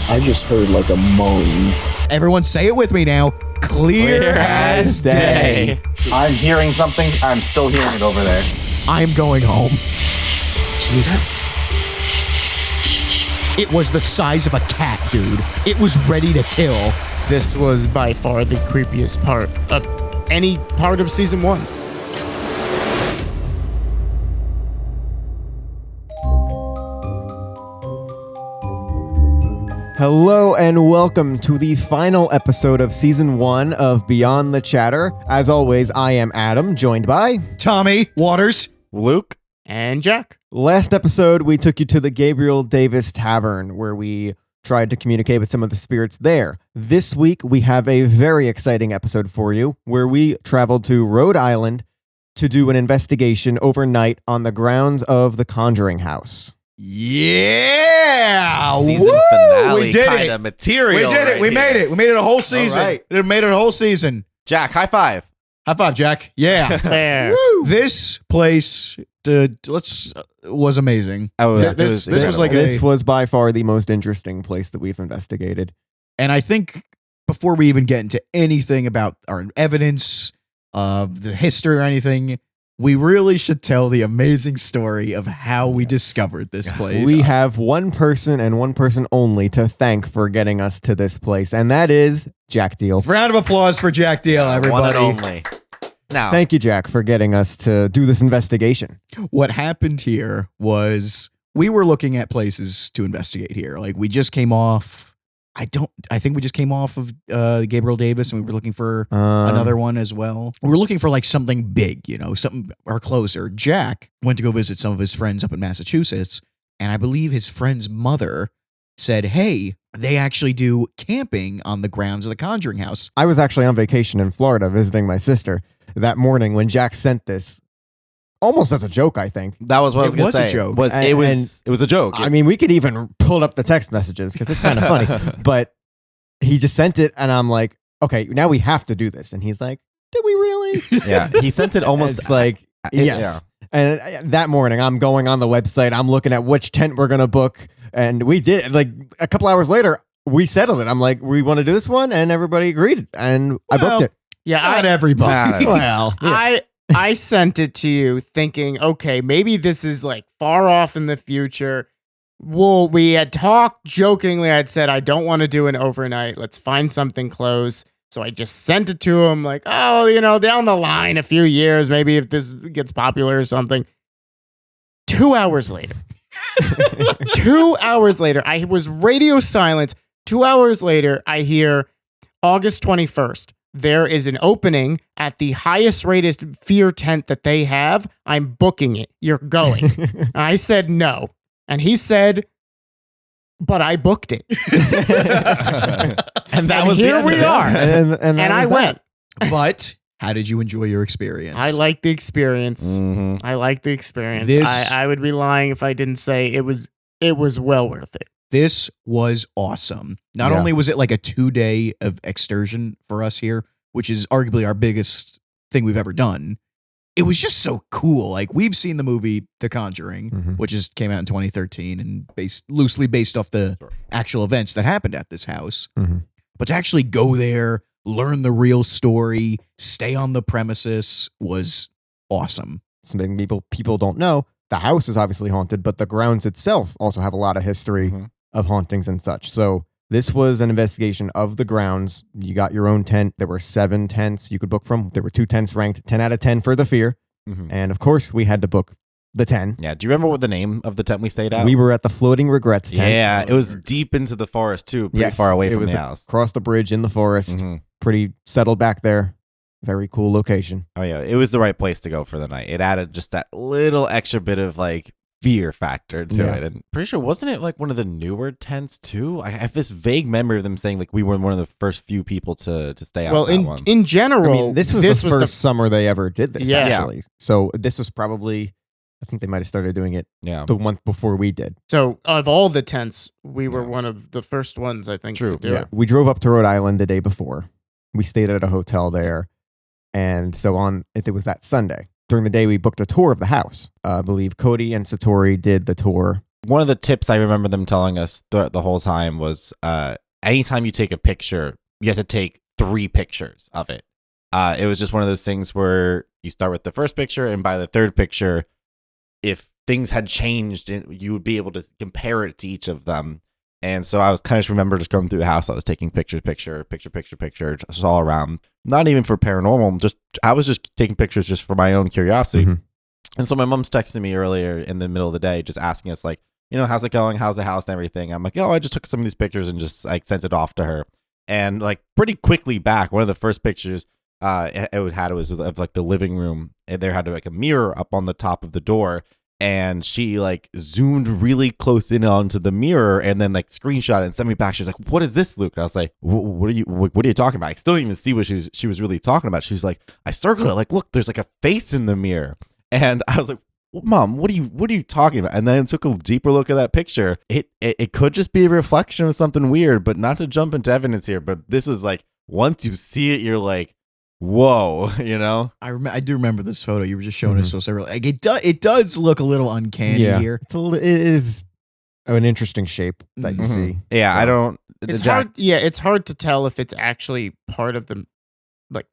I just heard like a moan. Everyone say it with me now. Clear as day. I'm hearing something. I'm still hearing it over there. I'm going home. It was the size of a cat, dude. It was ready to kill. This was by far the creepiest part of any part of season 1. Hello and welcome to the final episode of Season 1 of Beyond the Chatter. As always, I am Adam, joined by Tommy Waters. Luke? And Jack. Last episode, we took you to the Gabriel Davis Tavern, where we tried to communicate with some of the spirits there. This week, we have a very exciting episode for you, where we traveled to Rhode Island to do an investigation overnight on the grounds of the Conjuring House. Yeah! Season Woo! finale We did kinda it. material. We did it. right We made here. it. We made it a whole season. All right. We made it a whole season. Jack, high five. High five, Jack. Yeah. There. This place was amazing. Oh, Th- this was like This was by far the most interesting place that we've investigated. And I think before we even get into anything about our evidence, the history or anything, we really should tell the amazing story of how we discovered this place. We have one person and one person only to thank for getting us to this place, and that is Jack Diehl. Round of applause for Jack Diehl, everybody. One and only. Now, Thank you, Jack, for getting us to do this investigation. What happened here was we were looking at places to investigate here. Like we just came off. I think we just came off of Gabriel Davis, and we were looking for another one as well. We were looking for like something big, something or closer. Jack went to go visit some of his friends up in Massachusetts, and I believe his friend's mother said, "Hey, they actually do camping on the grounds of the Conjuring House." I was actually on vacation in Florida visiting my sister that morning when Jack sent this, almost as a joke, I think. that was what I was It going was to a say. joke. It was a joke. I mean, we could even pull up the text messages because it's kind of funny, but he just sent it, and I'm like, okay, now we have to do this. And he's like, did we really? yeah, he sent it almost It's like, yes. And that morning, I'm going on the website. I'm looking at which tent we're going to book. And we did. Like, a couple hours later, we settled it. I'm like, we want to do this one. And everybody agreed. And I booked it. Yeah, Not everybody. Well, yeah. I sent it to you thinking, okay, maybe this is like far off in the future. Well, we had talked jokingly. I'd said, I don't want to do an overnight. Let's find something close. So I just sent it to him like, oh, down the line, a few years, maybe if this gets popular or something. 2 hours later, 2 hours later, I was radio silence. 2 hours later, I hear August 21st. There is an opening at the highest rated fear tent that they have. I'm booking it. You're going. I said no. And he said, but I booked it. and that And was here we are. And I went. But how did you enjoy your experience? I like the experience. Mm-hmm. I like the experience. This- I would be lying if I didn't say it was well worth it. This was awesome. Not Yeah. only was it like a 2-day of excursion for us here, which is arguably our biggest thing we've ever done, it was just so cool. Like we've seen the movie The Conjuring, Mhm. which came out in 2013 and loosely based off the actual events that happened at this house. Mhm. But to actually go there, learn the real story, stay on the premises was awesome. Something people don't know. The house is obviously haunted, but the grounds itself also have a lot of history Mhm. of hauntings and such. So this was an investigation of the grounds. You got your own tent. There were 7 tents you could book from. There were 2 tents ranked 10 out of 10 for the fear. Mhm. And of course, we had to book the 10. Yeah, do you remember what the name of the tent we stayed at? We were at the Floating Regrets tent. Yeah, it was deep into the forest too, pretty Yes, far away it from was the house. across the bridge in the forest. Mhm. Pretty settled back there. Very cool location. Oh yeah, it was the right place to go for the night. It added just that little extra bit of like fear factor to Yeah. it. And pretty sure, wasn't it like one of the newer tents too? I have this vague memory of them saying like we were one of the first few people to stay out Well, that one. in general, I mean, this was the first summer they ever did this, Yeah. actually. So this was probably, I think they might have started doing it Yeah. the month before we did. So of all the tents, we were Yeah. one of the first ones, I think, True. to do it. We drove up to Rhode Island the day before. We stayed at a hotel there. And so it was that Sunday. During the day, we booked a tour of the house. I believe Cody and Satori did the tour. one of the tips I remember them telling us throughout the whole time was anytime you take a picture, you have to take 3 pictures of it. It was just one of those things where you start with the first picture, and by the third picture, if things had changed, you would be able to compare it to each of them. And so I was kind of just remember just going through the house. I was taking picture, just all around. Not even for paranormal. I was just taking pictures just for my own curiosity. Mhm. And so my mom's texting me earlier in the middle of the day, just asking us like, how's it going? How's the house and everything? I'm like, I just took some of these pictures and just like sent it off to her. And like pretty quickly back, one of the first pictures it was of like the living room. And there had like a mirror up on the top of the door. And she like zoomed really close in onto the mirror and then like screenshot it and sent me back. She's like, "What is this, Luke?" And I was like, what are you talking about?" I still didn't even see what she was really talking about. She's like, "I circled it. Like, look, there's like a face in the mirror." And I was like, "Mom, what are you talking about?" And then I took a deeper look at that picture. It could just be a reflection of something weird, but not to jump into evidence here. But this was like, once you see it, you're like, whoa, I do remember this photo you were just showing us so several. Like it does look a little uncanny here. It is an interesting shape that you see. Yeah, So- I don't. It's Jack, hard. Yeah, it's hard to tell if it's actually part of the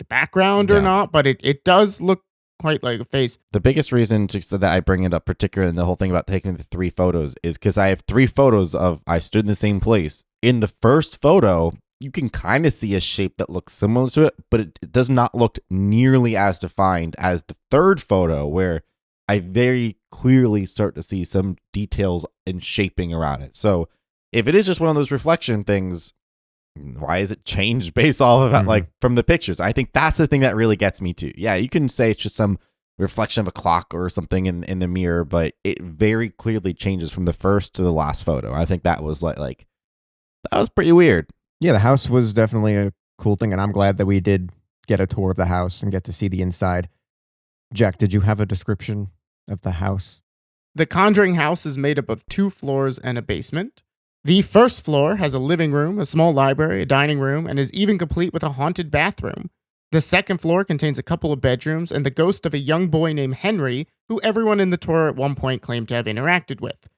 background or Yeah. not, but it does look quite like a face. The biggest reason that I bring it up, particularly in the whole thing about taking the 3 photos, is because I have 3 photos of I stood in the same place. In the first photo, you can kind of see a shape that looks similar to it, but it does not look nearly as defined as the third photo, where I very clearly start to see some details and shaping around it. So if it is just one of those reflection things, why is it changed based off of like from the pictures? I think that's the thing that really gets me too. Yeah, you can say it's just some reflection of a clock or something in the mirror, but it very clearly changes from the first to the last photo. I think that was like that was pretty weird. Yeah, the house was definitely a cool thing, and I'm glad that we did get a tour of the house and get to see the inside. Jack, did you have a description of the house? The Conjuring House is made up of 2 floors and a basement. The first floor has a living room, a small library, a dining room, and is even complete with a haunted bathroom. The second floor contains a couple of bedrooms and the ghost of a young boy named Henry, who everyone in the tour at one point claimed to have interacted with.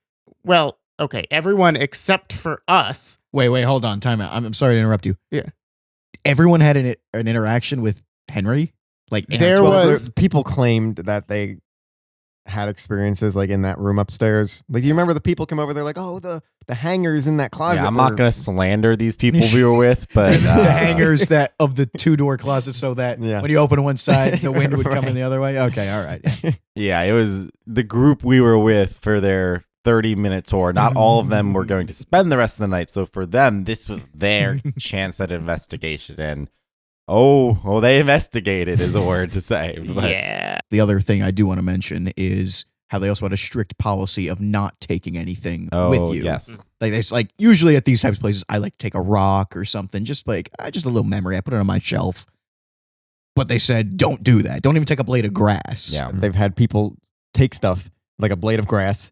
Well, okay, everyone except for us. Wait, hold on. Time out. I'm sorry to interrupt you. Yeah. Everyone had an interaction with Henry? Like There was- People claimed that they had experiences like in that room upstairs. Like, do you remember the people come over? They're like, "Oh, the hangers in that closet." Yeah, I'm not going to slander these people we were with, but the hangers that of the 2-door closet so that Yeah. when you open one side, the wind would come in Right. the other way. Okay, all right. Yeah. yeah, it was the group we were with for their 30-minute tour. Not all of them were going to spend the rest of the night. So for them, this was their chance at investigation. And they investigated is a word to say. But Yeah. The other thing I do want to mention is how they also had a strict policy of not taking anything with you. Yes. Like it's like usually at these types of places, I like to take a rock or something, just like just a little memory. I put it on my shelf. But they said, don't do that. Don't even take a blade of grass. Yeah. They've had people take stuff like a blade of grass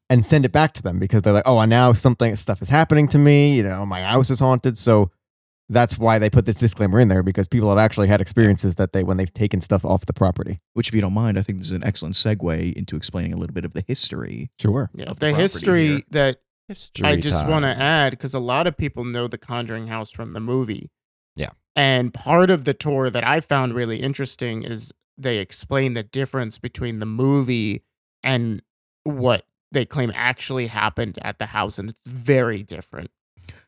and send it back to them because they're like, "Oh, now stuff is happening to me. My house is haunted." So that's why they put this disclaimer in there, because people have actually had experiences that when they've taken stuff off the property. Which, if you don't mind, I think this is an excellent segue into explaining a little bit of the history. Sure. Yeah, Of the the property history here. that History I just time. want to add, because a lot of people know the Conjuring House from the movie. Yeah. And part of the tour that I found really interesting is they explain the difference between the movie and what they claim actually happened at the house. And it's very different.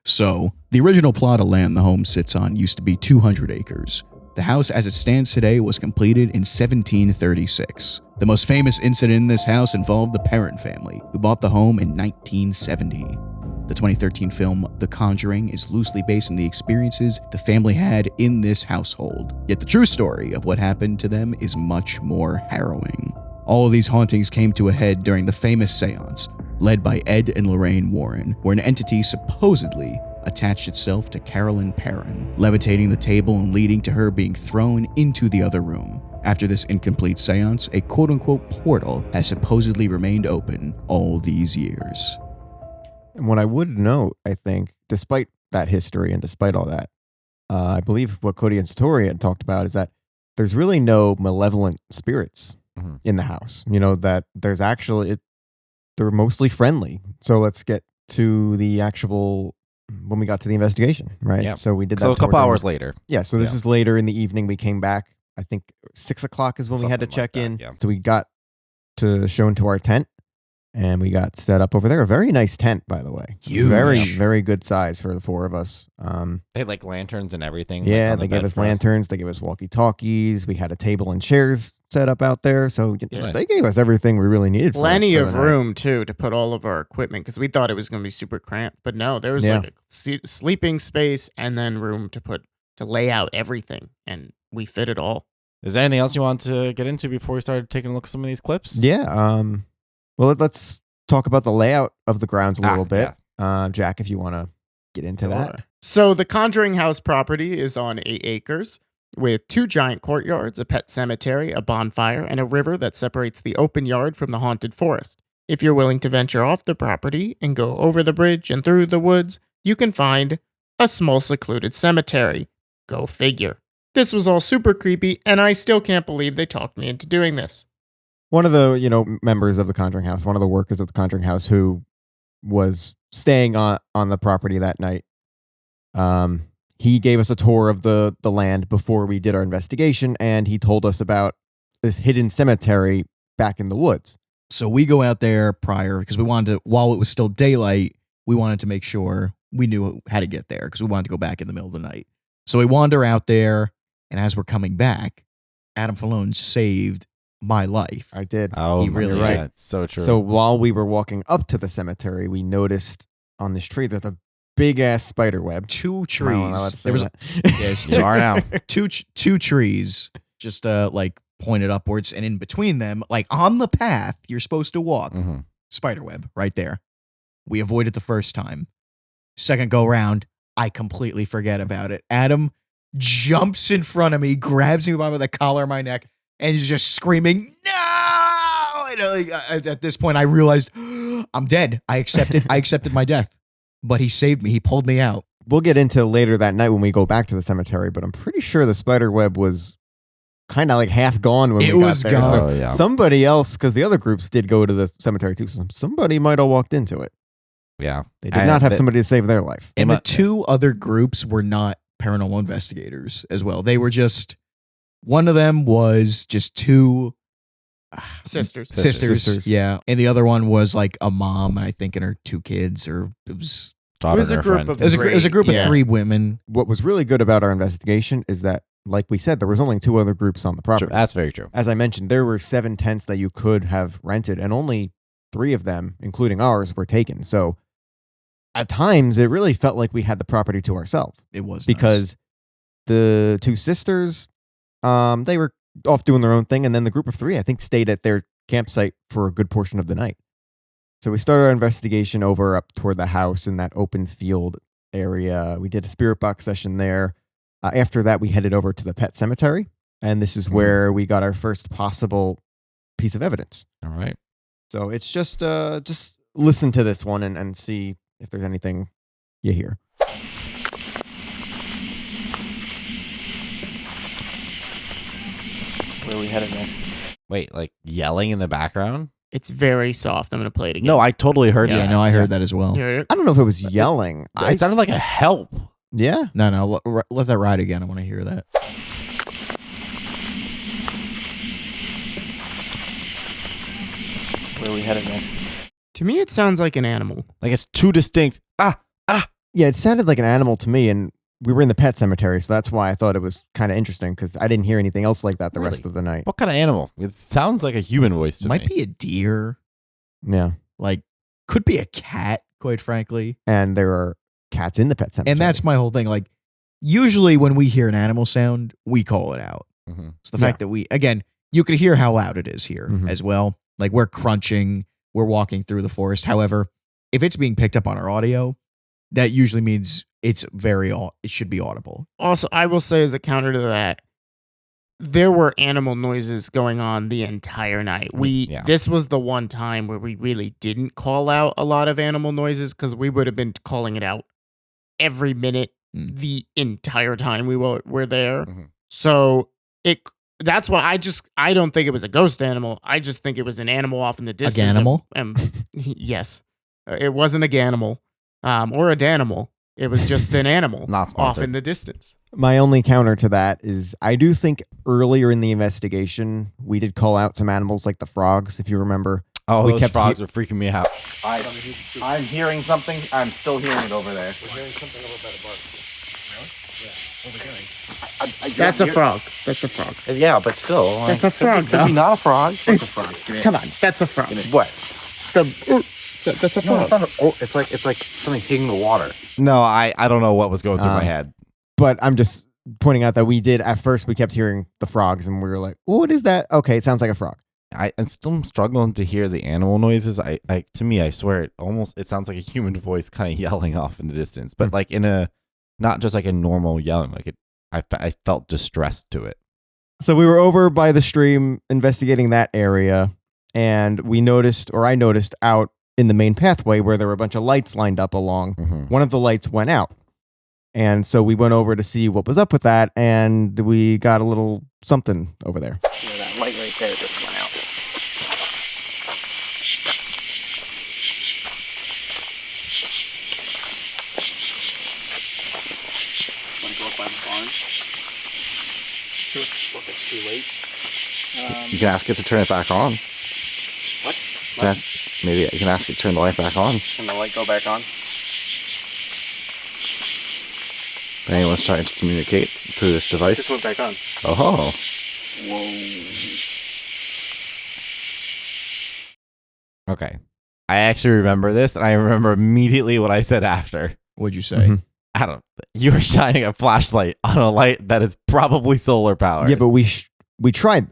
So, the original plot of land the home sits on used to be 200 acres. The house as it stands today was completed in 1736. The most famous incident in this house involved the Perron family, who bought the home in 1970. The 2013 film The Conjuring is loosely based on the experiences the family had in this household. Yet the true story of what happened to them is much more harrowing. All of these hauntings came to a head during the famous seance, led by Ed and Lorraine Warren, where an entity supposedly attached itself to Carolyn Perron, levitating the table and leading to her being thrown into the other room. After this incomplete seance, a quote-unquote portal has supposedly remained open all these years. And what I would note, I think, despite that history and despite all that, I believe what Cody and Satori had talked about is that there's really no malevolent spirits Mhm. in the house. That there's actually they're mostly friendly. So let's get to the actual when we got to the investigation, right? Yeah. So we did that. So a couple tour during- hours later. Yeah. So this is later in the evening. We came back. I think 6 o'clock is when we had to Something like check that, in. yeah. So we got shown to our tent, and we got set up over there. A very nice tent, by the way. Huge. Very, very good size for the four of us. They had like lanterns and everything. Yeah, like, on they the gave bed us for us. lanterns. They gave us walkie-talkies. We had a table and chairs set up out there. So Nice. they gave us everything we really needed. Plenty for of the night. room too to put all of our equipment because we thought it was going to be super cramped, but no, there was Yeah. like a sleeping space and then room to lay out everything, and we fit it all. Is there anything else you want to get into before we started taking a look at some of these clips? Yeah. Well, let's talk about the layout of the grounds a little bit. yeah. Jack, if you want to get into that. So the Conjuring House property is on 8 acres with 2 giant courtyards, a pet cemetery, a bonfire, and a river that separates the open yard from the haunted forest. If you're willing to venture off the property and go over the bridge and through the woods, you can find a small secluded cemetery. Go figure. This was all super creepy, and I still can't believe they talked me into doing this. One of the members of the Conjuring House, one of the workers of the Conjuring House, who was staying on the property that night, he gave us a tour of the land before we did our investigation, and he told us about this hidden cemetery back in the woods. So we go out there prior because we wanted to, while it was still daylight, we wanted to make sure we knew how to get there because we wanted to go back in the middle of the night. So we wander out there, and as we're coming back, Adam Fallone saved my life. I did. Oh, He really right. did. It's so true. So while we were walking up to the cemetery, we noticed on this tree there's a big ass spider web. 2 Am I allowed to trees. say There was that? yes, you are now. two trees just like pointed upwards, and in between them, like on the path you're supposed to walk, Mhm. spiderweb right there. We avoided the first time. Second go round, I completely forget about it. Adam jumps in front of me, grabs me by the collar of my neck, and is just screaming, "No!" And at this point, I realized I'm dead. I accepted my death. But he saved me. He pulled me out. We'll get into later that night when we go back to the cemetery, but I'm pretty sure the spider web was kind of like half gone when It we got was there. gone. So Oh, yeah. somebody else, because the other groups did go to the cemetery too, so somebody might have walked into it. Yeah. They did not have somebody to save their life. And the Emma- 2 other groups were not paranormal investigators as well. They were just, one of them was just 2 Sisters. sisters. Yeah. And the other one was like a mom, I think, and her 2 kids, or it was Daughter It was and a her group friend. of it was a group Yeah. of 3 women. What was really good about our investigation is that, like we said, there was only 2 other groups on the True. property. That's very true. As I mentioned, there were 7 tents that you could have rented, and only 3 of them, including ours, were taken. So at times, it really felt like we had the property to ourselves It was because the 2 sisters, they were off doing their own thing, and then the group of 3, I think, stayed at their campsite for a good portion of the night. So we started our investigation over up toward the house in that open field area. We did a spirit box session there. After that, we headed over to the pet cemetery, and this is where we got our first possible piece of evidence. All right. So it's just listen to this one and see if there's anything you hear. Where are we headed next? Wait, like yelling in the background? It's very soft. I'm going to play it again. No, I totally heard Yeah, that. no, I heard that as well. You heard it? I don't know if it was yelling. It sounded like a help. Yeah. No, let that ride again. I want to hear that. Where are we headed next? To me, it sounds like an animal. Like it's too distinct. Yeah, it sounded like an animal to me, and we were in the pet cemetery, so that's why I thought it was kind of interesting, because I didn't hear anything else like that the rest Really? of the night. What kind of animal? It sounds like a human voice to Might me. be a deer. Yeah. Like, could be a cat, quite frankly. And there are cats in the pet cemetery. And that's my whole thing. Like, usually when we hear an animal sound, we call it out. Mhm. It's the fact that again, you could hear how loud it is here Mhm. as well. Like, we're crunching, we're walking through the forest. However, if it's being picked up on our audio, that usually means it should be audible. Also, I will say as a counter to that, there were animal noises going on the entire night. This was the one time where we really didn't call out a lot of animal noises because we would have been calling it out every minute Mm. the entire time we were there. Mhm. So that's why I don't think it was a ghost animal. I just think it was an animal off in the distance. Ganimal? Yes. It wasn't a ganimal or a danimal. It was just an animal Not off sponsored. in the distance. My only counter to that is I do think earlier in the investigation, we did call out some animals like the frogs, if you remember. Oh, We those kept frogs are freaking me out. I'm hearing something. I'm still hearing it over there. That's a frog. That's a frog. Yeah, but still. That's a frog, Could be though. not a frog. What's a frog? Come on. That's a frog. What? That's a No, frog. it's not. It's like something hitting the water. No, I don't know what was going through my head. But I'm just pointing out that we did, at first, we kept hearing the frogs and we were like, what is that? Okay, it sounds like a frog. I'm still struggling to hear the animal noises. To me, I swear it sounds like a human voice kind of yelling off in the distance, but like in a, not just like a normal yelling. Like I felt distressed to it. So we were over by the stream investigating that area, and I noticed out in the main pathway where there were a bunch of lights lined up along. Mm-hmm. One of the lights went out. And so we went over to see what was up with that, and we got a little something over there. Yeah, that light right there just went out. Want to go up by the barn? Sure. If it's too late. You can ask it to turn it back on. What? Maybe you can ask it to turn the light back on. Can the light go back on? If anyone's trying to communicate through this device. Just went back on. Oh. Whoa. Okay. I actually remember this, and I remember immediately what I said after. What'd you say? Mhm. I don't. You were shining a flashlight on a light that is probably solar powered. Yeah, but we tried.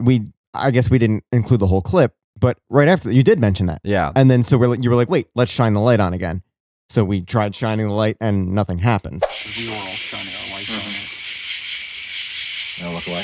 I guess we didn't include the whole clip, but right after you did mention that. Yeah. And then so you were like, wait, let's shine the light on again. So we tried shining the light and nothing happened. We were all shining our lights on it. Now look away.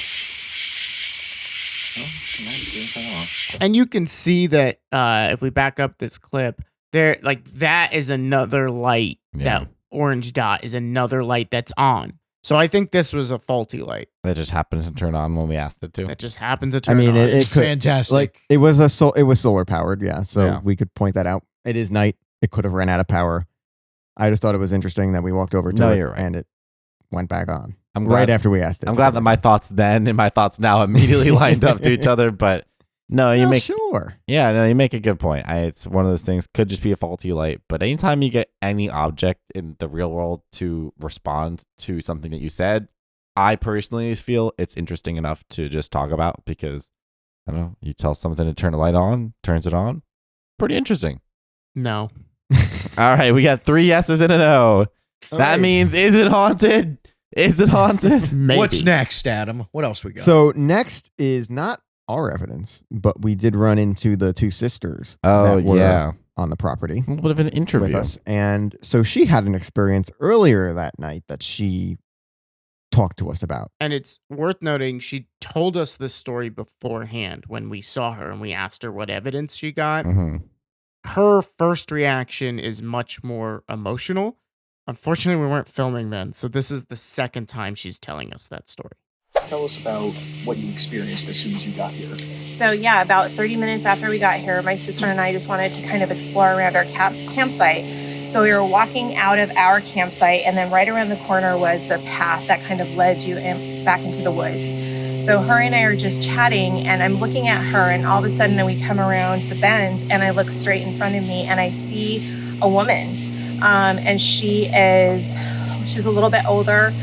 And you can see that if we back up this clip, that is another light. Yeah. That orange dot is another light that's on. So I think this was a faulty light That just happened to turn on when we asked it to. that just happened to I turn mean, on. it could, Fantastic. like it was solar powered, yeah. So Yeah. we could point that out. It is night. It could have ran out of power. I just thought it was interesting that we walked over to No, it you're right. and it went back on I'm glad, right after we asked it. I'm to glad go that back my on. thoughts then and my thoughts now immediately lined up to each other. But no, you Well, make sure. Yeah, no, you make a good point. It's one of those things, could just be a faulty light, but anytime you get any object in the real world to respond to something that you said, I personally feel it's interesting enough to just talk about because, I don't know, you tell something to turn a light on, turns it on. Pretty interesting. No. All right, we got 3 yeses and a no. That right. means, is it haunted? Is it haunted? Maybe. What's next, Adam? What else we got? So next is not our evidence, but we did run into the 2 sisters Oh, that were yeah. on the property A little bit of an with interview. us. And so she had an experience earlier that night that she talked to us about. And it's worth noting she told us this story beforehand when we saw her and we asked her what evidence she got. Mm-hmm. Her first reaction is much more emotional. Unfortunately, we weren't filming then, so this is the second time she's telling us that story. Tell us about what you experienced as soon as you got here. So yeah, about 30 minutes after we got here, my sister and I just wanted to kind of explore around our campsite. So we were walking out of our campsite, and then right around the corner was the path that kind of led you back into the woods. So her and I are just chatting, and I'm looking at her, and all of a sudden we come around the bend, and I look straight in front of me, and I see a woman. And she's a little bit older,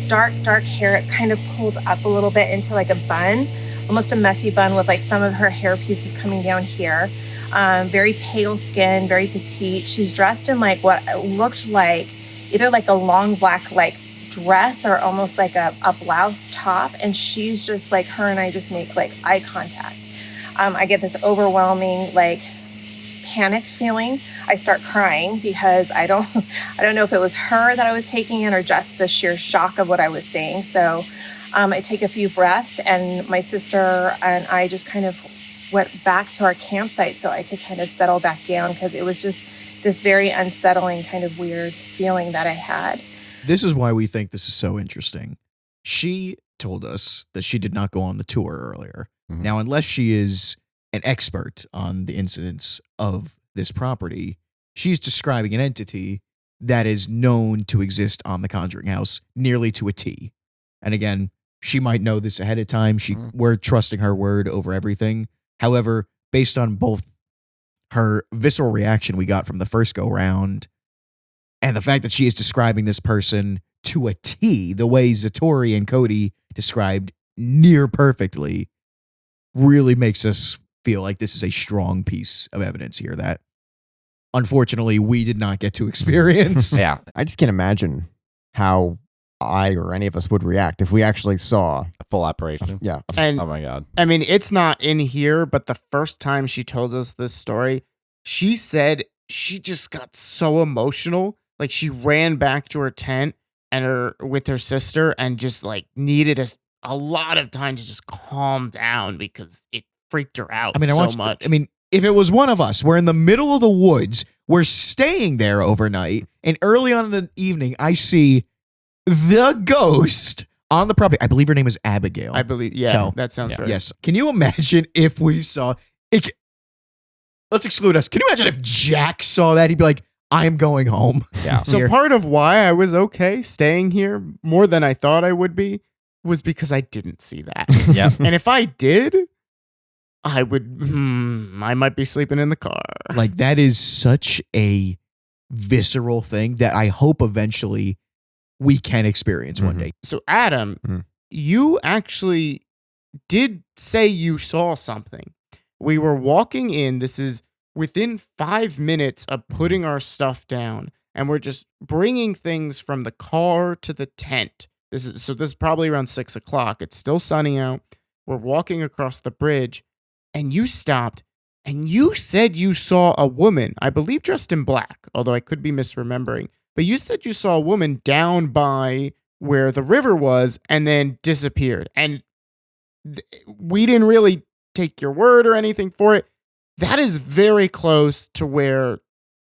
dark hair. It's kind of pulled up a little bit into like a bun, almost a messy bun with like some of her hair pieces coming down here. Very pale skin, very petite. She's dressed in like what looked like either like a long black like dress or almost like a blouse top. And she's just like, her and I just make like eye contact. I get this overwhelming like panicked feeling. I start crying because I don't know if it was her that I was taking in or just the sheer shock of what I was seeing. So I take a few breaths, and my sister and I just kind of went back to our campsite so I could kind of settle back down, because it was just this very unsettling kind of weird feeling that I had. This is why we think this is so interesting. She told us that she did not go on the tour earlier. Mhm. Now, unless she is an expert on the incidents of this property, she's describing an entity that is known to exist on the Conjuring House nearly to a T. And again, she might know this ahead of time. We're trusting her word over everything. However, based on both her visceral reaction we got from the first go round and the fact that she is describing this person to a T, the way Zatori and Cody described near perfectly, really makes us feel like this is a strong piece of evidence here that unfortunately we did not get to experience. Yeah. I just can't imagine how I or any of us would react if we actually saw. A full operation. Yeah. And Oh my God. I mean, it's not in here, but the first time she told us this story, she said she just got so emotional. Like she ran back to her tent and with her sister and just like needed a lot of time to just calm down because it freaked her out so much. I mean, if it was one of us, we're in the middle of the woods, we're staying there overnight, and early on in the evening, I see the ghost on the property. I believe her name is Abigail. I believe, yeah, Tell. that sounds right. Yes. Can you imagine if we saw it? Let's exclude us. Can you imagine if Jack saw that? He'd be like, I'm going home. Yeah. So Here. part of why I was okay staying here more than I thought I would be was because I didn't see that. Yeah. And if I did, I would, I might be sleeping in the car. Like, that is such a visceral thing that I hope eventually we can experience one Mhm. day. So Adam, Mhm. you actually did say you saw something. We were walking in. This is within 5 minutes of putting our stuff down, and we're just bringing things from the car to the tent. This is probably around 6 o'clock. It's still sunny out. We're walking across the bridge, and you stopped, and you said you saw a woman, I believe dressed in black, although I could be misremembering. But you said you saw a woman down by where the river was and then disappeared. And we didn't really take your word or anything for it. That is very close to where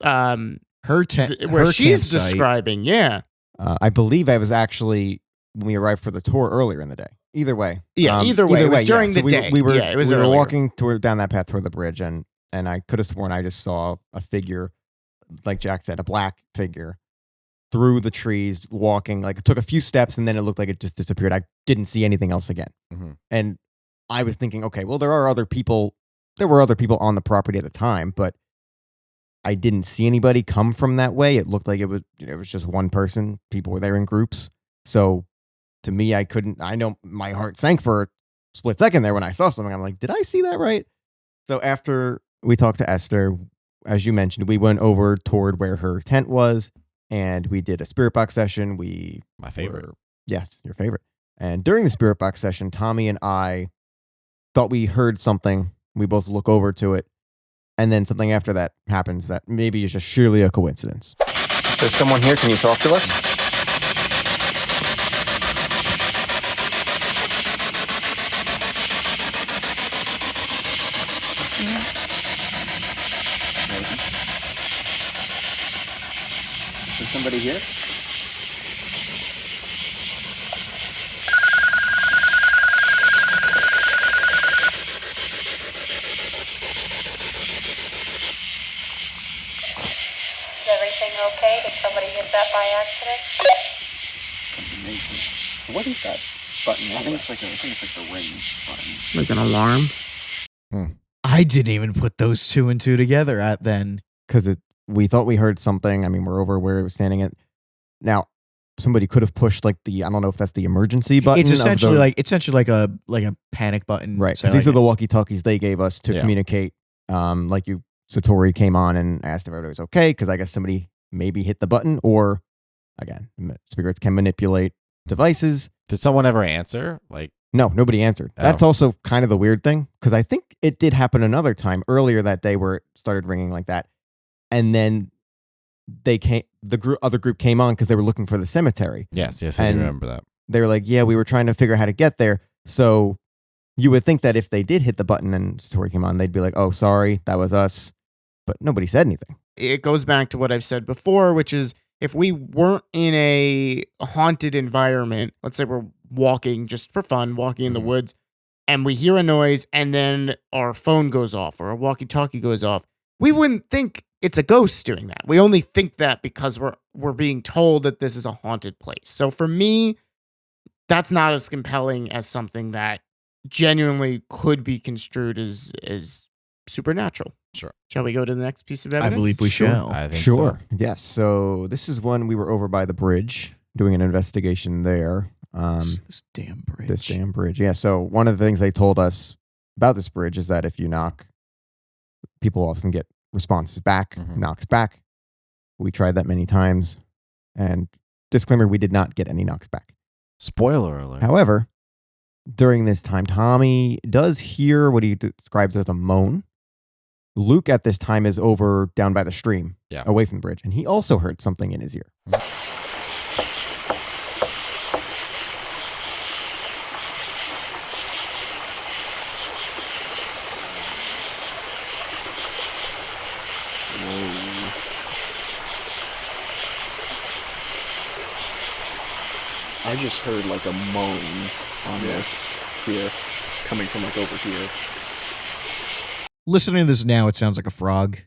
Her tent, where her she's campsite, describing. Yeah. I believe I was actually when we arrived for the tour earlier in the day. Either way. Yeah, either way. It was during So the day. We were, Yeah, it was we were earlier. walking down that path toward the bridge, and I could have sworn I just saw a figure, like Jack said, a black figure through the trees walking. Like it took a few steps, and then it looked like it just disappeared. I didn't see anything else again. Mhm. And I was thinking, okay, well, there were other people on the property at the time, but I didn't see anybody come from that way. It looked like it was just one person. People were there in groups. So to me, I know my heart sank for a split second there when I saw something. I'm like, did I see that right? So after we talked to Esther, as you mentioned, we went over toward where her tent was and we did a spirit box session. My favorite. Yes, your favorite. And during the spirit box session, Tommy and I thought we heard something. We both look over to it. And then something after that happens that maybe is just surely a coincidence. There's someone here. Can you talk to us? Is somebody here? Is everything okay? Did somebody hit that by accident? Amazing. What is that button? I think it's like the ring button. Like an alarm. I didn't even put those two and two together at then. Because we thought we heard something. I mean, we're over where it was standing at. Now, somebody could have pushed like I don't know if that's the emergency button. It's of essentially the- like a panic button. right. So 'Cause these like- are the walkie-talkies they gave us to Yeah. communicate. Like Satori came on and asked if everybody was okay because I guess somebody maybe hit the button, or again, spirits can manipulate devices. Did someone ever answer? Like, No, nobody answered. Oh. That's also kind of the weird thing because I think it did happen another time earlier that day where it started ringing like that, and then other group came on because they were looking for the cemetery. yes, I And- remember that. They were like, "Yeah, we were trying to figure out how to get there." So you would think that if they did hit the button and Satori came on, they'd be like, "Oh, sorry, that was us," but nobody said anything. It goes back to what I've said before, which is if we weren't in a haunted environment, let's say we're walking just for fun, walking in the woods, and we hear a noise, and then our phone goes off or our walkie-talkie goes off. We wouldn't think it's a ghost doing that. We only think that because we're being told that this is a haunted place. So for me, that's not as compelling as something that genuinely could be construed as supernatural. Sure. Shall we go to the next piece of I evidence? believe we shall. I think Sure. so. Yes. So this is when we were over by the bridge doing an investigation there. This damn bridge. This damn bridge. Yeah. So one of the things they told us about this bridge is that if you knock, people often get responses back, knocks back. We tried that many times. And disclaimer, we did not get any knocks back. Spoiler alert. However, during this time, Tommy does hear what he describes as a moan. Luke at this time is over down by the stream, away from the bridge, and he also heard something in his ear. I just heard like a moan on this here, coming from like over here. Listening to this now, it sounds like a frog.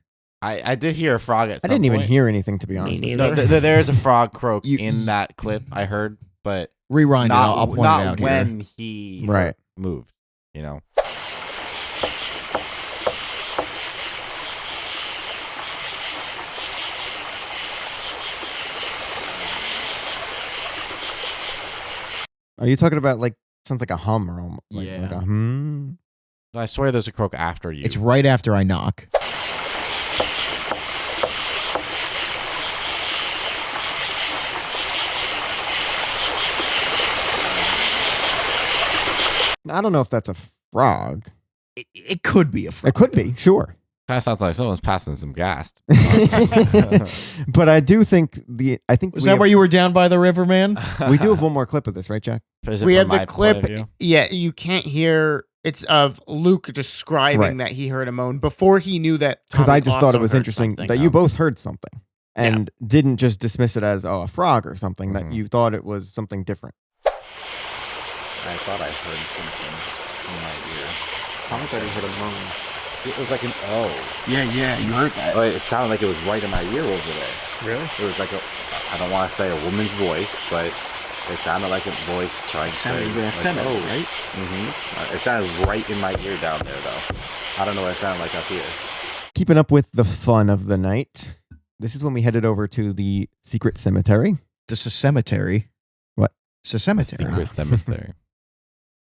I did hear a frog at some I didn't even point. hear anything, to be honest. Me No, neither. there is a frog croak in that clip I heard, but Rewind it. I'll point it not out when here. he Right. moved, you know. Are you talking about sounds like a hum or like Yeah. a hmm? I swear there's a croak after you. It's right after I knock. I don't know if that's a frog. It could be a frog. It could be, sure. Kind of sounds like someone's passing some gas. But I do think Was that where you were down by the river, man? we do have one more clip of this, right, Jack? Is it We from have the my point of clip. view? Yeah, you can't hear. It's of Luke describing that he heard a moan before he knew that. Because Tommy I just thought also it was heard interesting something. that you both heard something and didn't just dismiss it as a frog or something. That you thought it was something different. I thought I heard something in my ear. I thought I heard a moan. It was like an Yeah, you heard that. oh. It sounded like it was right in my ear over there. Really? It was like I don't want to say a woman's voice, but it sounded like a voice trying to say. Sounded even feminine, right? It sounded right in my ear down there, though. I don't know what it sounded like up here. Keeping up with the fun of the night. This is when we headed over to the secret cemetery. This is a cemetery. What? It's a cemetery. Secret cemetery.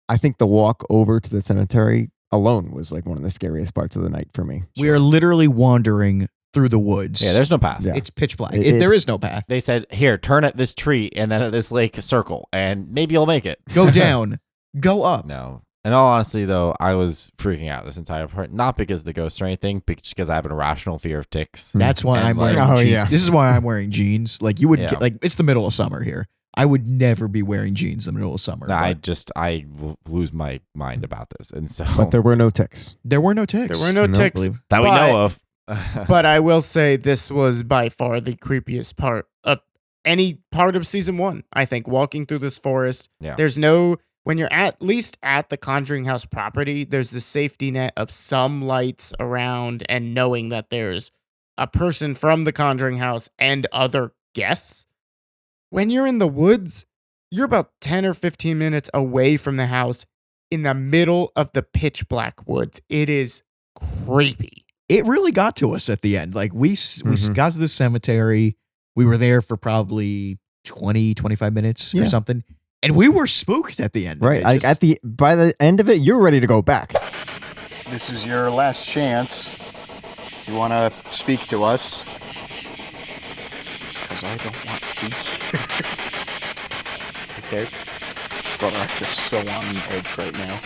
I think the walk over to the cemetery alone was like one of the scariest parts of the night for me. We are literally wandering through the woods. Yeah, there's no path. Yeah. It's pitch black. It- There is no path. They said, here, turn at this tree and then at this lake circle, and maybe you'll make it. Go down. Go up. No. In all honesty, though, I was freaking out this entire part. Not because of the ghosts or anything, but just because I have an irrational fear of ticks. That's why And I'm like- wearing Oh, jeans. yeah. This is why I'm wearing jeans. Like you would Yeah. get, like it's the middle of summer here. I would never be wearing jeans in the middle of summer. No, but I lose my mind about this. And so But there were no ticks. there were no ticks. There were no Nope. ticks. Believe- that we but- know of. But I will say this was by far the creepiest part of any part of season 1. I think walking through this forest. Yeah. There's no when you're at least at the Conjuring House property, there's the safety net of some lights around and knowing that there's a person from the Conjuring House and other guests. When you're in the woods, you're about 10 or 15 minutes away from the house in the middle of the pitch black woods. It is creepy. It really got to us at the end. Like we got to the cemetery. We were there for probably 20, 25 minutes or Yeah. something. And we were spooked at the end. Right. It Like just- by the end of it, you're ready to go back. This is your last chance. If you want to speak to us. Because I don't want to be here. Okay? Brother, I feel so on edge right now.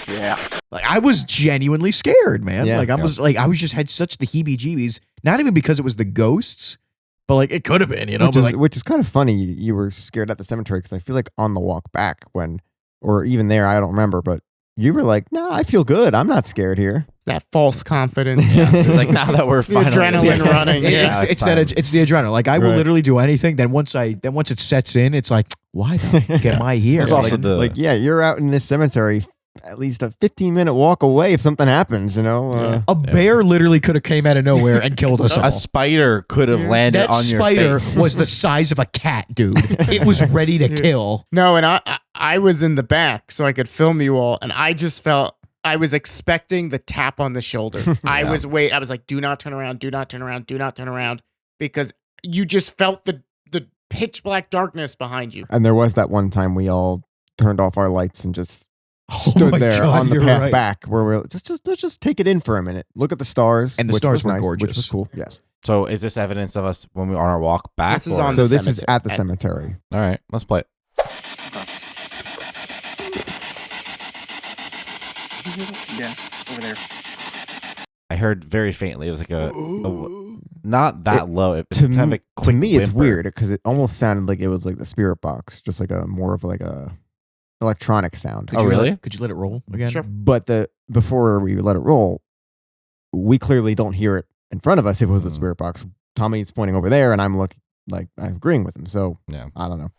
Yeah. Like I was genuinely scared, man. Yeah. Like I was just had such the heebie-jeebies. Not even because it was the ghosts, but like it could have been, you know. Which is kind of funny. You were scared at the cemetery because I feel like on the walk back or even there, I don't remember, but you were like, "No, I feel good. I'm not scared here." That false confidence. Yeah, so it's like now that we're The finally adrenaline running. Yeah, It's time. it's the adrenaline. Like I will Right. literally do anything. Then once it sets in, it's like, why the heck am I here? There's also Like, the Like, yeah, you're out in this cemetery at least a 15-minute walk away if something happens, you know? a bear literally could have came out of nowhere and killed us all. a spider could have landed That on your spider face. was the size of a cat, dude. It was ready to kill. No, and I was in the back so I could film you all, and I just felt I was expecting the tap on the shoulder. I was like, do not turn around, do not turn around, do not turn around, because you just felt the pitch black darkness behind you. And there was that one time we all turned off our lights and just Oh stood my there God, on the you're path right. back where we're let's just take it in for a minute. Look at the stars. And the which stars was were nice, which gorgeous. was cool. Yes. So is this evidence of us when we were on our walk back? This is or- on So the this is cemetery. at the cemetery. All right, let's play it. Yeah, over there. I heard very faintly. It was like a not that low. It was To, kind of a quick to me, it's whimper. weird because it almost sounded like it was like the spirit box, just like a more of like a electronic sound. Oh, really? Could you let it roll again? Sure. But before we let it roll, we clearly don't hear it in front of us. If it was the spirit box, Tommy's pointing over there, and I'm looking like I'm agreeing with him. So Yeah. I don't know.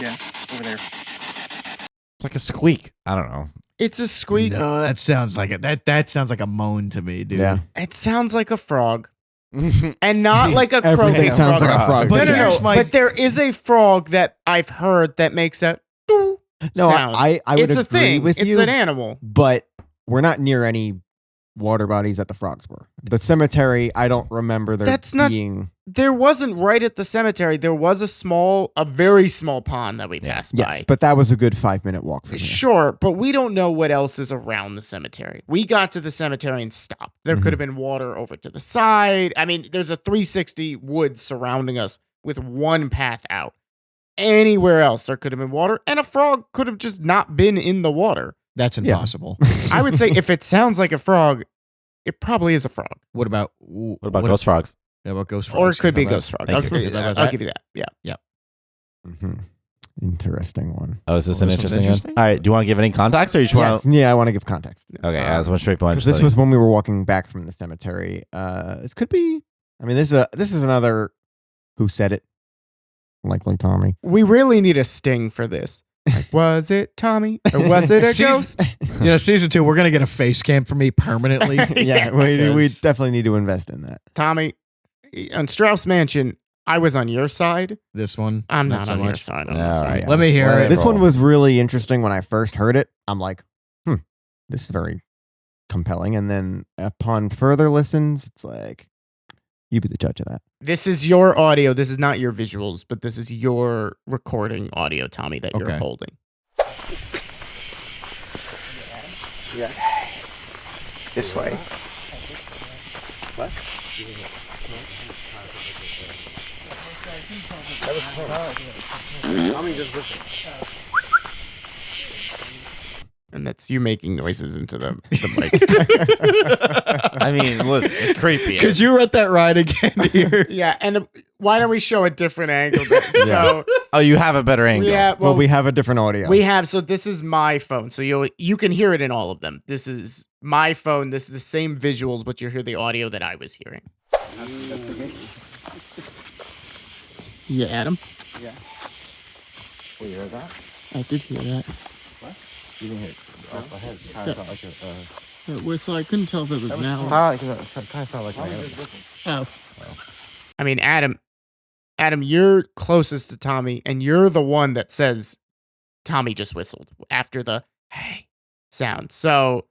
Yeah, over there. It's like a squeak. I don't know. It's a squeak. No, that sounds like that sounds like a moan to me, dude. Yeah, It sounds like a frog. And not like a everything croaking sounds frog. like a frog. But No, no, here's no. my- But there is a frog that I've heard that makes that doo No, sound. I would It's a agree thing. with It's you, an animal. but we're not near any water bodies that the frogs were. The cemetery, I don't remember there That's not- being. There wasn't right at the cemetery. There was a very small pond that we passed Yes, by. but that was a good 5-minute walk for me. Sure, but we don't know what else is around the cemetery. We got to the cemetery and stopped. There could have been water over to the side. I mean, there's a 360 woods surrounding us with one path out. Anywhere else, there could have been water, and a frog could have just not been in the water. That's Yeah. impossible. I would say if it sounds like a frog, it probably is a frog. What about What about ghost frogs? Yeah, about ghost frogs? Or it could be How about- ghost frog. Thank I'll you. give you that. I'll give you that. Yeah. Mhm. Interesting one. Oh, is this Oh, an this one's interesting one? interesting? All right. Do you want to give any context, or you just want? Yes, yeah, I want to give context. Okay, as one straight point. Because this was when we were walking back from the cemetery. This could be. I mean, this is another. Who said it? Likely Tommy. We really need a sting for this. Like, was it Tommy? Or was it a See- ghost? You know, season 2, we're gonna get a face cam for me permanently. Yeah, we because- definitely need to invest in that. Tommy, on Strauss Mansion, I was on your side. This one, I'm not so on your much. side. All On this one. right. Let me hear Let it. it This one roll. was really interesting when I first heard it. I'm like, this is very compelling. And then upon further listens, it's like, you be the judge of that. This is your audio. This is not your visuals, but this is your recording audio, Tommy, that you're Okay. holding. Yeah. This way. What? And that's you making noises into the mic. I mean, listen, it's creepy. Could you run that ride again here? Yeah, and why don't we show a different angle? So, Oh, you have a better angle. yeah, Well, well, we have a different audio. we have. So this is my phone. So you can hear it in all of them. This is my phone. This is the same visuals, but you hear the audio that I was hearing. Yeah, Adam. Yeah. Well, you heard that? I did hear that. You didn't hear it. I had kind of felt like a. That whistle. I couldn't tell if it was now. Kind of felt like an Oh. I mean, Adam, you're closest to Tommy, and you're the one that says Tommy just whistled after the hey sound. So,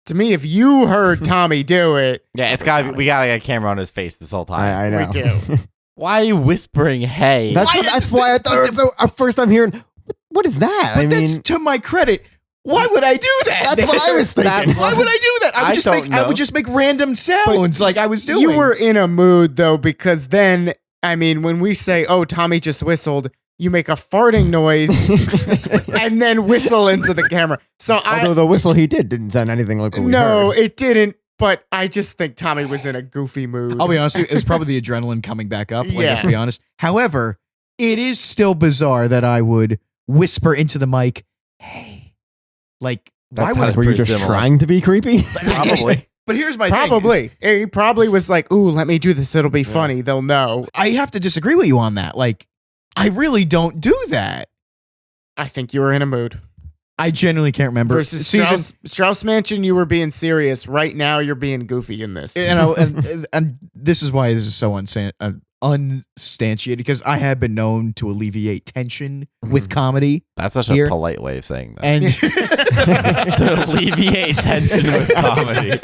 to me, if you heard Tommy do it, Yeah, it's got. We gotta get a camera on his face this whole time. I know. We do. Why are you whispering? Hey, That's why I thought so. First, I'm hearing, what is that? But I that's mean, to my credit. Why would I do that? that's what I was thinking. Why would I do that? I don't I know. would just make random sounds like I was doing. You were in a mood though, because then, I mean, when we say, "Oh, Tommy just whistled," you make a farting noise and then whistle into the camera. So Although the whistle he didn't sound anything like what we no, heard. it didn't. But I just think Tommy was in a goofy mood. I'll be honest with you, it was probably the adrenaline coming back up. Like, let's Yeah. be honest. However, it is still bizarre that I would whisper into the mic hey, like, That why would sounded Were you pretty just similar. trying to be creepy? Probably. But here's my thing is, Probably. He probably was like, ooh, let me do this. It'll be funny. They'll know. I have to disagree with you on that. Like, I really don't do that. I think you were in a mood. I genuinely can't remember. Versus Strauss Mansion, you were being serious. Right now, you're being goofy in this. and this is why this is so unsubstantiated, because I have been known to alleviate tension with comedy. That's such Here. a polite way of saying that. And To alleviate tension with comedy.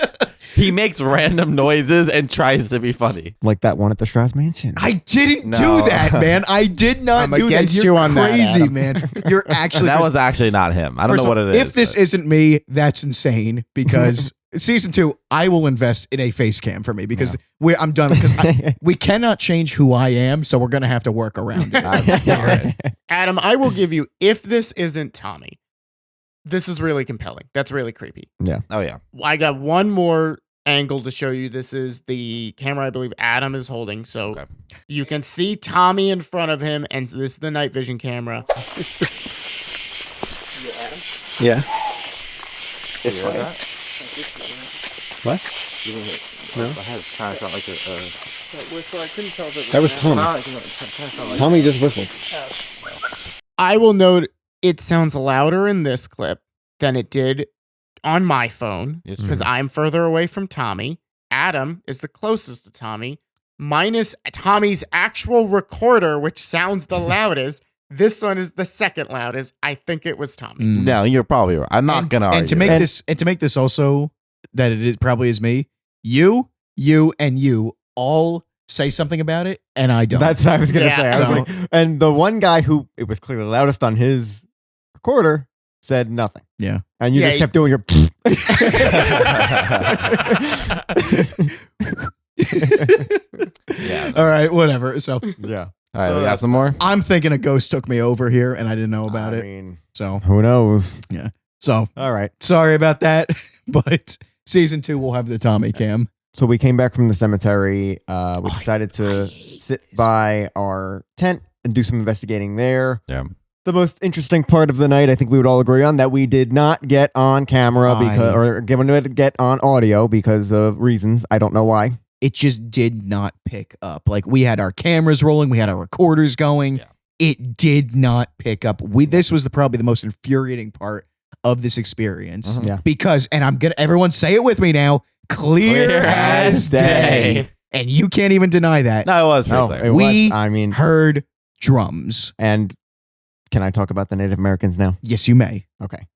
He makes random noises and tries to be funny. Like that one at the Strauss Mansion. I didn't No. do that, man. I did not I'm do that. against You're you on that, crazy, Adam. man. You're actually That was actually not him. I don't know First what of all, it is. If this isn't me, that's insane, because season 2, I will invest in a face cam for me, because I'm done, because we cannot change who I am, so we're going to have to work around it. That's all right. Adam, I will give you, if this isn't Tommy, this is really compelling. That's really creepy. Oh, yeah. I got one more angle to show you. This is the camera I believe Adam is holding. So Okay. you can see Tommy in front of him, and this is the night vision camera. Yeah. This way. What? No. I had kind of sound like That was Tommy. Tommy just whistled. I will note it sounds louder in this clip than it did on my phone, It's because I'm further away from Tommy. Adam is the closest to Tommy, minus Tommy's actual recorder, which sounds the loudest. This one is the second loudest. I think it was Tommy. No, you're probably right. I'm not going to argue. And to make this also that it is probably is me, you, and you all say something about it, and I don't. That's what I was gonna Yeah. say. I was like, and the one guy who it was clearly loudest on his recorder said nothing. Yeah. And you Yeah, just kept doing your. Yeah. All right, whatever. So Yeah. All right, we got some more? I'm thinking a ghost took me over here, and I didn't know about I it. mean, So who knows? All right. sorry about that, but season 2 will have the Tommy cam. So we came back from the cemetery. We decided to sit by our tent and do some investigating there. Yeah. The most interesting part of the night, I think we would all agree on, that we did not get on camera get on audio because of reasons. I don't know why. It just did not pick up. Like, we had our cameras rolling, we had our recorders going. Yeah. It did not pick up. This was probably the most infuriating part of this experience. Mhm. Yeah. Because, and I'm gonna, everyone say it with me now, clear as day. And you can't even deny that. No, it was pretty No, clear. it We was. I mean, heard drums. and can I talk about the Native Americans now? Yes, you may. Okay.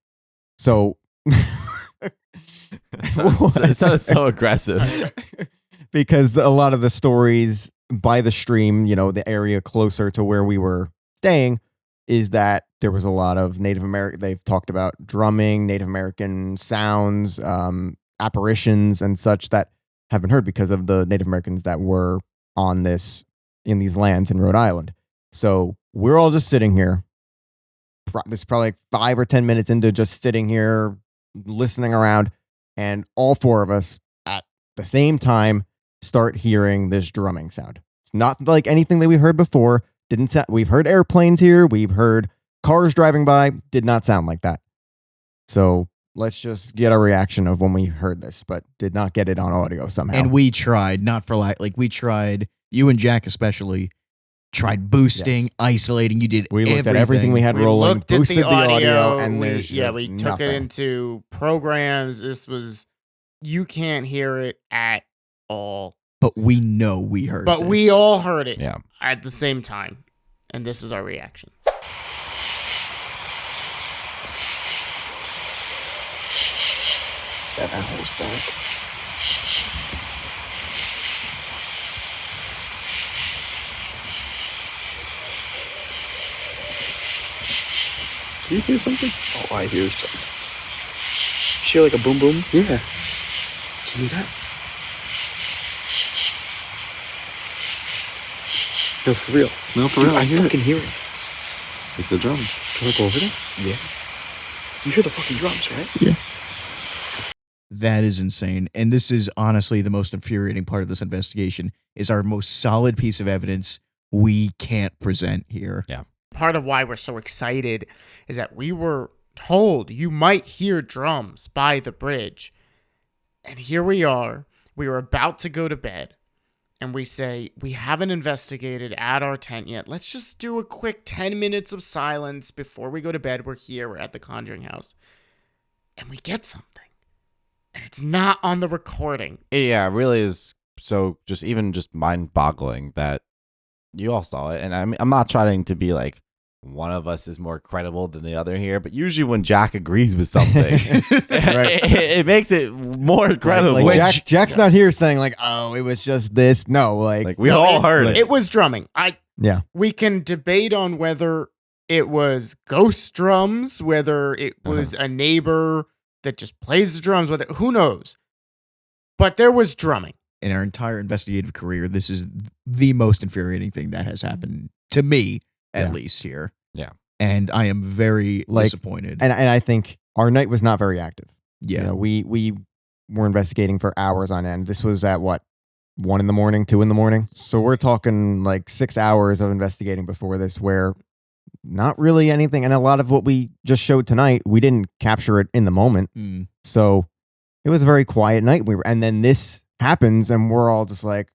So. It sounded so aggressive. Because a lot of the stories by the stream, the area closer to where we were staying, is that there was a lot of Native American. They've talked about drumming, Native American sounds, apparitions, and such that have been heard because of the Native Americans that were in these lands in Rhode Island. So we're all just sitting here. This is probably like 5 or 10 minutes into just sitting here, listening around, and all 4 of us at the same time start hearing this drumming sound. It's not like anything that we heard before. We've heard airplanes here. We've heard cars driving by. Did not sound like that. So let's just get a reaction of when we heard this, but did not get it on audio somehow. And we tried, not for like we tried, you and Jack especially, tried boosting, Yes. isolating. You did we looked at everything we had rolling, looked at boosted the audio, and we there's just took nothing. it into programs. You can't hear it at all. But we know we heard But this. we all heard it Yeah. at the same time. And this is our reaction. That owl's back. Do you hear something? Oh, I hear something. You hear like a boom boom? Yeah. Do you hear that? No, for real. No, for real. I fucking hear it. It's the drums. Can I go over there? Yeah. You hear the fucking drums, right? Yeah. That is insane. And this is honestly the most infuriating part of this investigation, is our most solid piece of evidence we can't present here. Yeah. Part of why we're so excited is that we were told you might hear drums by the bridge. And here we are. We were about to go to bed. And we say, we haven't investigated at our tent yet. Let's just do a quick 10 minutes of silence before we go to bed. We're here. We're at the Conjuring House. And we get something. And it's not on the recording. Yeah, it really is. So just mind-boggling that you all saw it. And I'm not trying to be like one of us is more credible than the other here, but usually when Jack agrees with something, it makes it more credible. Like Jack's not here saying like, "Oh, it was just this." No, like we all heard it. It was drumming. Yeah. We can debate on whether it was ghost drums, whether it was a neighbor that just plays the drums, whether who knows. But there was drumming. In our entire investigative career, this is the most infuriating thing that has happened to me, at least here. Yeah. And I am very disappointed. And I think our night was not very active. Yeah. You know, we were investigating for hours on end. This was at what? 1 a.m, 2 a.m. So we're talking like 6 hours of investigating before this, where not really anything. And a lot of what we just showed tonight, we didn't capture it in the moment. So it was a very quiet night. And then this happens and we're all just like,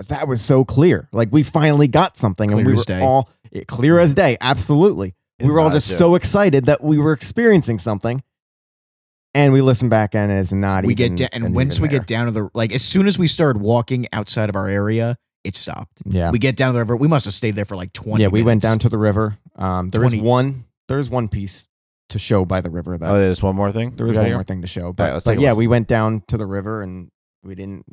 that was so clear. Like we finally got something. Clear and we as were day. all clear as day. Absolutely. We were all just so excited that we were experiencing something. And we listen back and it's not we even. get and once we get down to the like, as soon as we started walking outside of our area, it stopped. Yeah. We get down to the river. We must have stayed there for like 20 Yeah, we went minutes. down to the river. There's 20. one piece to show by the river. That Oh, there's one more thing? there was one more thing to show. But, let's take a yeah, listen. we went down to the river and we didn't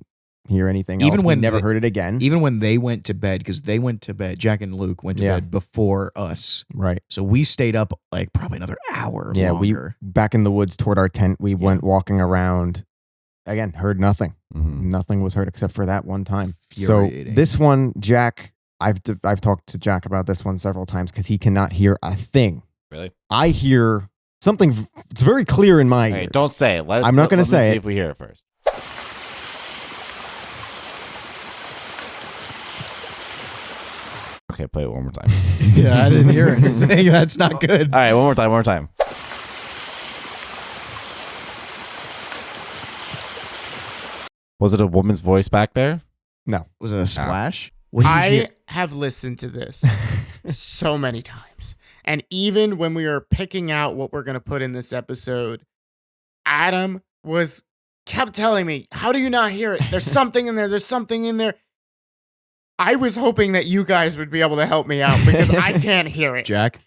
hear anything else. Even We when never they- heard it again. Even when they went to bed, because they went to bed, Jack and Luke went to Yeah. bed before us. Right. So we stayed up like probably another hour Yeah, longer. we back in the woods toward our tent. We went walking around. Again, heard nothing. Mhm. Nothing was heard except for that one time. So Infuriating. this one, Jack, I've talked to Jack about this one several times because he cannot hear a thing. Really? I hear something. It's very clear in my Hey, ears. don't say it. I'm not gonna say see it. if we hear it first. Okay, play it one more time. Yeah, I didn't hear anything. That's not good. All right, one more time. Was it a woman's voice back there? No. Was it a splash? What did you I hear? have listened to this so many times. And even when we were picking out what we're going to put in this episode, Adam kept telling me, how do you not hear it? There's something in there. There's something in there. I was hoping that you guys would be able to help me out because I can't hear it. Jack,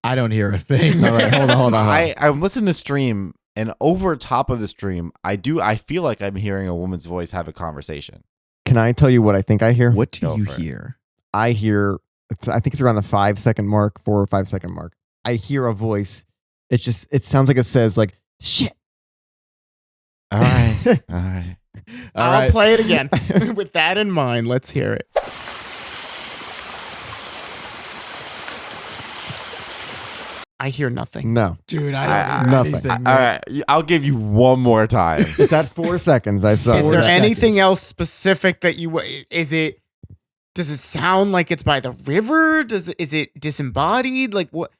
I don't hear a thing. All right, hold on. I'm listening to stream, and over top of the stream, I feel like I'm hearing a woman's voice have a conversation. Can I tell you what I think I hear? What do Go you for it. hear? I hear, I think it's around the 5 second mark, 4 or 5 second mark. I hear a voice. It sounds like it says like, shit. All right. All right. I'll play it again. With that in mind, let's hear it. I hear nothing. No. Dude, I don't hear nothing. anything. All right. I'll give you one more time. It's at 4 seconds. I saw. Is 4 there seconds. anything else specific that does it sound like it's by the river? Is it disembodied? Like what?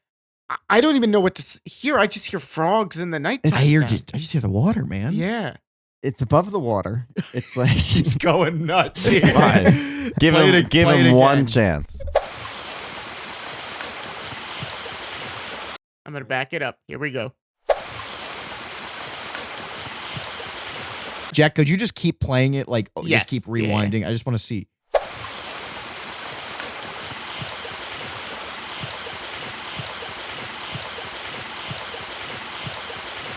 I don't even know what to hear. I just hear frogs in the nighttime. I sound. just hear the water, man. Yeah. It's above the water. It's like He's going nuts. It's fine. Give him one chance. I'm going to back it up. Here we go. Jack, could you just keep playing it? Like, Yes, just keep rewinding. I just want to see.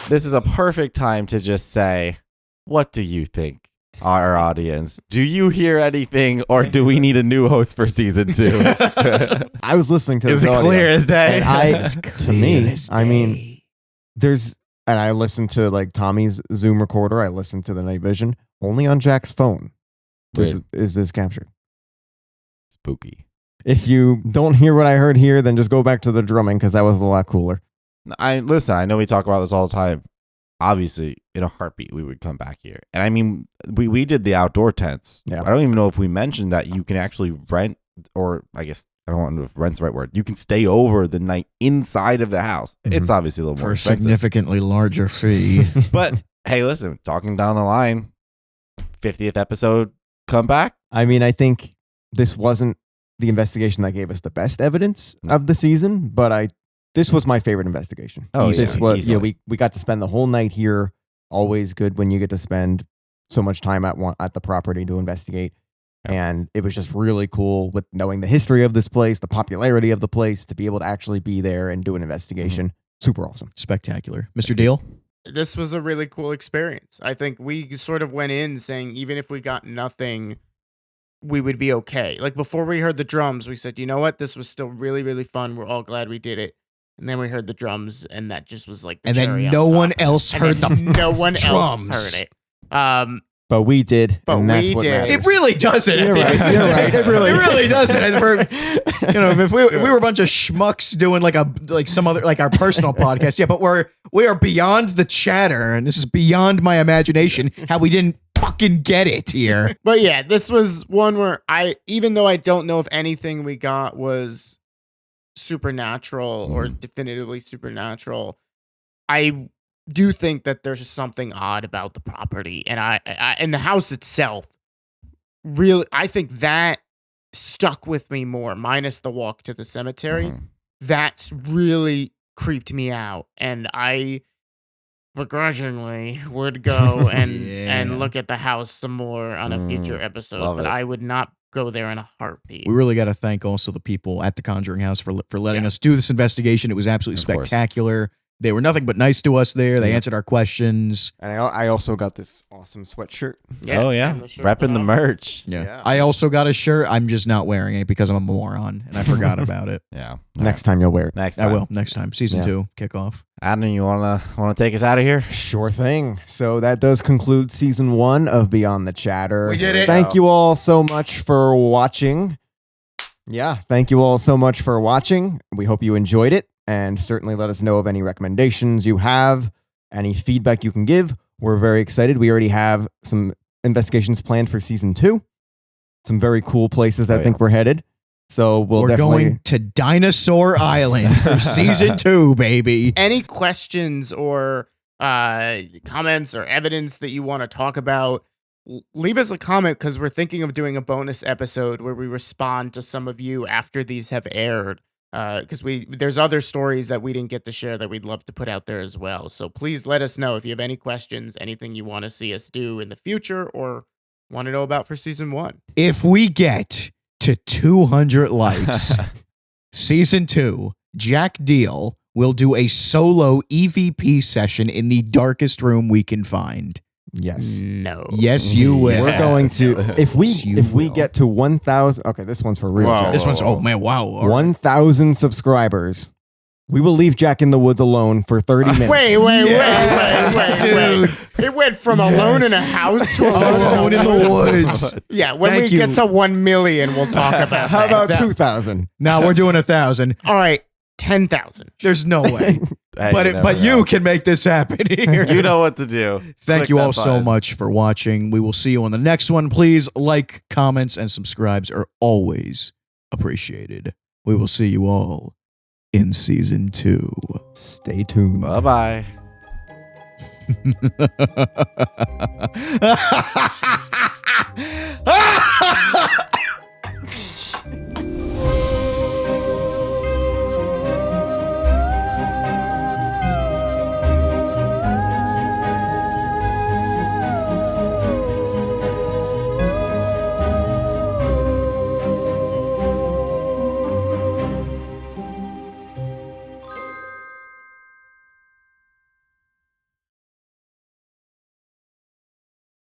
This is a perfect time to just say, what do you think, our audience? Do you hear anything, or do we need a new host for season 2? I was listening to Is this it audio, clear as day? and to me, I mean, and I listened to like Tommy's Zoom recorder. I listened to the night vision only on Jack's phone. Weird. Is this captured? Spooky. If you don't hear what I heard here, then just go back to the drumming because that was a lot cooler. I know we talk about this all the time. Obviously, in a heartbeat, we would come back here. And I mean, we did the outdoor tents. Yeah. I don't even know if we mentioned that you can actually rent, or I guess I don't know if rent's the right word. You can stay over the night inside of the house. It's obviously a little For more a expensive. significantly larger fee. But hey, listen, talking down the line, 50th episode comeback. I mean, I think this wasn't the investigation that gave us the best evidence of the season, but this was my favorite investigation. Oh, this yeah, was, easily. we got to spend the whole night here. Always good when you get to spend so much time at the property to investigate. And it was just really cool with knowing the history of this place, the popularity of the place, to be able to actually be there and do an investigation. Super awesome. Spectacular. Mr. Diehl? This was a really cool experience. I think we sort of went in saying even if we got nothing, we would be okay. Like before we heard the drums, we said, you know what? This was still really, really fun. We're all glad we did it. And then we heard the drums, and that just was like the And cherry then no on top. one else And heard then the no one drums. else heard it. But we did. But and that's we what did. matters. It really doesn't. You're at the right. end of You're the right. day. It really doesn't. If we were a bunch of schmucks doing like some other like our personal podcast, yeah. But we are beyond the chatter, and this is beyond my imagination. How we didn't fucking get it here. But yeah, this was one where even though I don't know if anything we got was supernatural or definitively supernatural, I do think that there's just something odd about the property, and I and the house itself. Really, I think that stuck with me more, minus the walk to the cemetery. That's really creeped me out, and I begrudgingly would go and look at the house some more on a future episode, love but it. I would not go there in a heartbeat. We really got to thank also the people at the Conjuring House for letting us do this investigation. It was absolutely Of course. spectacular. They were nothing but nice to us there. They Yeah. answered our questions. And I also got this awesome sweatshirt. Oh yeah, and the shirt repping the on. merch. Yeah. I also got a shirt. I'm just not wearing it because I'm a moron and I forgot about it. Yeah. Next time you'll wear it. Next I time. will next time. Season Yeah. 2 kickoff. Adam, you wanna take us out of here? Sure thing. So that does conclude season 1 of Beyond the Chatter. We did it. Thank you all so much for watching. Yeah, thank you all so much for watching. We hope you enjoyed it, and certainly let us know of any recommendations you have, any feedback you can give. We're very excited. We already have some investigations planned for season 2. Some very cool places that I think we're headed. So we'll We're definitely going to Dinosaur Island for season 2, baby. Any questions or comments or evidence that you want to talk about, leave us a comment, because we're thinking of doing a bonus episode where we respond to some of you after these have aired. Because there's other stories that we didn't get to share that we'd love to put out there as well. So please let us know if you have any questions, anything you want to see us do in the future, or want to know about for season 1. If we get to 200 likes, season 2, Jack Diehl will do a solo EVP session in the darkest room we can find. yes. No. Yes, you will. We're going to if we Yes, you will. get to 1,000. Okay, this one's for real. Whoa. Jack. This one's, oh man, wow. All right. 1,000 subscribers. We will leave Jack in the woods alone for 30 minutes. Wait, Yes, dude. It went from alone in a house to Alone in the woods. Yeah, when Thank we you. get to 1 million, we'll talk about How that. about 2,000? Now we're doing 1,000. All right, 10,000. There's no way. Hey, but never you know. can make this happen here. You know what to do. Thank Click you that all so button. much for watching. We will see you on the next one. Please like, comments, and subscribes are always appreciated. We will see you all in season 2. Stay tuned. Bye bye.